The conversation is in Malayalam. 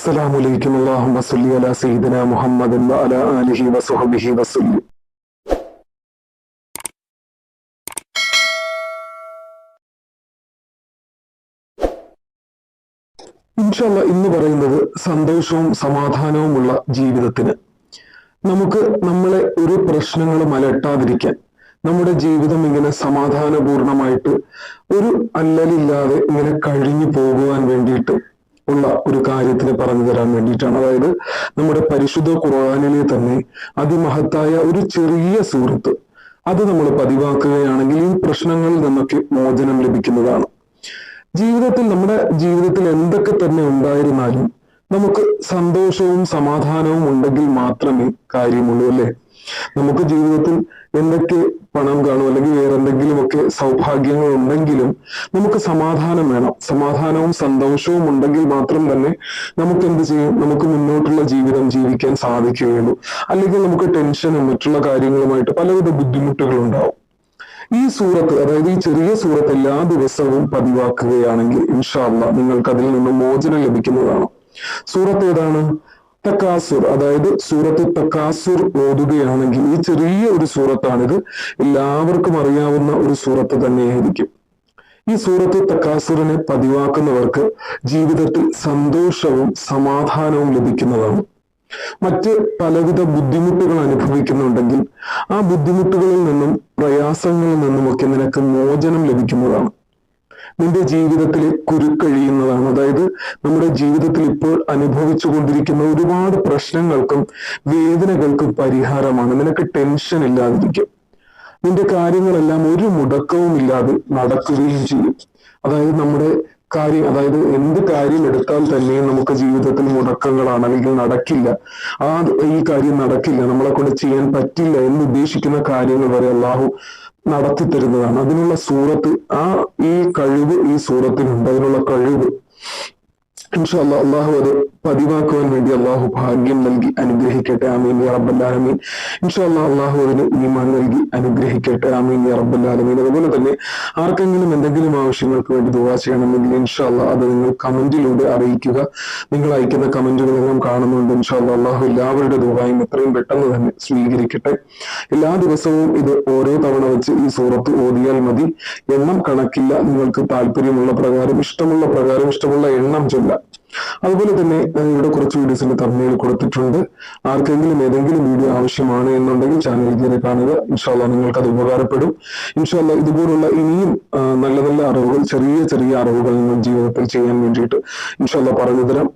السلام عليكم اللهم صل على سيدنا محمد وعلى آله وصحبه وسلم. ഇൻഷാല്ല ഇന്ന് പറയുന്നത് സന്തോഷവും സമാധാനവുമുള്ള ജീവിതത്തിന് നമുക്ക് നമ്മളെ ഒരു പ്രശ്നങ്ങളും അലട്ടാതിരിക്കാൻ നമ്മുടെ ജീവിതം ഇങ്ങനെ സമാധാനപൂർണമായിട്ട് ഒരു അല്ലലില്ലാതെ ഇങ്ങനെ കഴിഞ്ഞു പോകുവാൻ വേണ്ടിയിട്ട് ഉള്ള ഒരു കാര്യത്തിന് പറഞ്ഞു തരാൻ വേണ്ടിയിട്ടാണ്. അതായത് നമ്മുടെ പരിശുദ്ധ ഖുർആനിലെ തന്നെ അതിമഹത്തായ ഒരു ചെറിയ സൂറത്ത് അത് നമ്മൾ പതിവാക്കുകയാണെങ്കിൽ ഈ പ്രശ്നങ്ങളിൽ നിന്നൊക്കെ മോചനം ലഭിക്കുന്നതാണ്. നമ്മുടെ ജീവിതത്തിൽ എന്തൊക്കെ തന്നെ ഉണ്ടായിരുന്നാലും നമുക്ക് സന്തോഷവും സമാധാനവും ഉണ്ടെങ്കിൽ മാത്രമേ കാര്യമുള്ളൂ, അല്ലെ? നമുക്ക് ജീവിതത്തിൽ എന്തൊക്കെ പണം കാണും അല്ലെങ്കിൽ വേറെ എന്തെങ്കിലുമൊക്കെ സൗഭാഗ്യങ്ങൾ ഉണ്ടെങ്കിലും നമുക്ക് സമാധാനം വേണം. സമാധാനവും സന്തോഷവും ഉണ്ടെങ്കിൽ മാത്രം തന്നെ നമുക്ക് എന്ത് ചെയ്യും, നമുക്ക് മുന്നോട്ടുള്ള ജീവിതം ജീവിക്കാൻ സാധിക്കുകയുള്ളൂ. അല്ലെങ്കിൽ നമുക്ക് ടെൻഷനും മറ്റുള്ള കാര്യങ്ങളുമായിട്ട് പലവിധ ബുദ്ധിമുട്ടുകൾ ഉണ്ടാവും. ഈ സൂറത്ത്, അതായത് ഈ ചെറിയ സൂറത്ത് എല്ലാ ദിവസവും പതിവാക്കുകയാണെങ്കിൽ ഇൻഷാ അല്ലാഹ് നിങ്ങൾക്ക് അതിൽ നിന്ന് മോചനം ലഭിക്കുന്നതാണ്. സൂറത്ത് ഏതാണ്? തക്കാസുർ, അതായത് സൂറത്ത് തക്കാസുർ ഓതുകയാണെങ്കിൽ, ഈ ചെറിയ ഒരു സൂറത്താണിത്, എല്ലാവർക്കും അറിയാവുന്ന ഒരു സൂറത്ത് തന്നെയായിരിക്കും. ഈ സൂറത്ത് തക്കാസുറിനെ പതിവാക്കുന്നവർക്ക് ജീവിതത്തിൽ സന്തോഷവും സമാധാനവും ലഭിക്കുന്നതാണ്. മറ്റ് പലവിധ ബുദ്ധിമുട്ടുകൾ അനുഭവിക്കുന്നുണ്ടെങ്കിൽ ആ ബുദ്ധിമുട്ടുകളിൽ നിന്നും പ്രയാസങ്ങളിൽ നിന്നുമൊക്കെ നിനക്ക് മോചനം ലഭിക്കുന്നതാണ്. നിന്റെ ജീവിതത്തിൽ കുരുക്കഴിയുന്നതാണ്. അതായത് നമ്മുടെ ജീവിതത്തിൽ ഇപ്പോൾ അനുഭവിച്ചു കൊണ്ടിരിക്കുന്ന ഒരുപാട് പ്രശ്നങ്ങൾക്കും വേദനകൾക്കും പരിഹാരമാണ്. നിനക്ക് ടെൻഷൻ ഇല്ലാതിരിക്കും. നിന്റെ കാര്യങ്ങളെല്ലാം ഒരു മുടക്കവും ഇല്ലാതെ നടക്കുകയും ചെയ്യും. അതായത് എന്ത് കാര്യം എടുത്താൽ തന്നെയും നമുക്ക് ജീവിതത്തിൽ മുടക്കങ്ങളാണ്, അല്ലെങ്കിൽ നടക്കില്ല, ഈ കാര്യം നടക്കില്ല, നമ്മളെ കൊണ്ട് ചെയ്യാൻ പറ്റില്ല എന്ന് ഉദ്ദേശിക്കുന്ന കാര്യങ്ങൾ വരെ അള്ളാഹു നടത്തി തരുന്നതാണ്. അതിനുള്ള സൂറത്ത്, ഈ കഴിവ് ഈ സൂറത്തിനുണ്ട്. അതിനുള്ള കഴിവ് ഇൻഷാ അല്ലാഹ് അള്ളാഹു അത് പതിവാക്കുവാൻ വേണ്ടി അള്ളാഹു ഭാഗ്യം നൽകി അനുഗ്രഹിക്കട്ടെ. ആമീൻ യാ റബ്ബൽ ആലമീൻ. ഇൻഷാ അല്ലാഹ് അള്ളാഹു അതിന് ഈമാൻ നൽകി അനുഗ്രഹിക്കട്ടെ. ആമീൻ യാ റബ്ബൽ ആലമീൻ. അതുപോലെ തന്നെ ആർക്കെങ്കിലും എന്തെങ്കിലും ആവശ്യങ്ങൾക്ക് വേണ്ടി ദുആ ചെയ്യണമെങ്കിൽ ഇൻഷാ അല്ലാഹ് അത് നിങ്ങൾ കമന്റിലൂടെ അറിയിക്കുക. നിങ്ങൾ അയക്കുന്ന കമന്റുകളെല്ലാം കാണുന്നുണ്ട്. ഇൻഷാ അല്ലാഹ് അള്ളാഹു എല്ലാവരുടെ ദുആയും എത്രയും പെട്ടെന്ന് തന്നെ സ്വീകരിക്കട്ടെ. എല്ലാ ദിവസവും ഇത് ഓരോ തവണ വെച്ച് ഈ സൂറത്ത് ഓതിയാൽ മതി. എണ്ണം കണക്കില്ല. നിങ്ങൾക്ക് താല്പര്യമുള്ള പ്രകാരം, ഇഷ്ടമുള്ള എണ്ണം ചൊല്ലാം. അതുപോലെ തന്നെ ഇവിടെ കുറച്ച് വീഡിയോസിന്റെ തമ്മിൽ കൊടുത്തിട്ടുണ്ട്. ആർക്കെങ്കിലും ഏതെങ്കിലും വീഡിയോ ആവശ്യമാണ് എന്നുണ്ടെങ്കിൽ ചാനൽ കയറി കാണുക. ഇൻഷാ അല്ലാഹ് നിങ്ങൾക്ക് അത് ഉപകാരപ്പെടും. ഇൻഷാ അല്ലാഹ് ഇതുപോലുള്ള ഇനിയും നല്ല നല്ല അറിവുകൾ, ചെറിയ ചെറിയ അറിവുകൾ നിങ്ങൾ ജീവിതത്തിൽ ചെയ്യാൻ വേണ്ടിയിട്ട് ഇൻഷാ അല്ലാഹ് പറഞ്ഞു തരാം.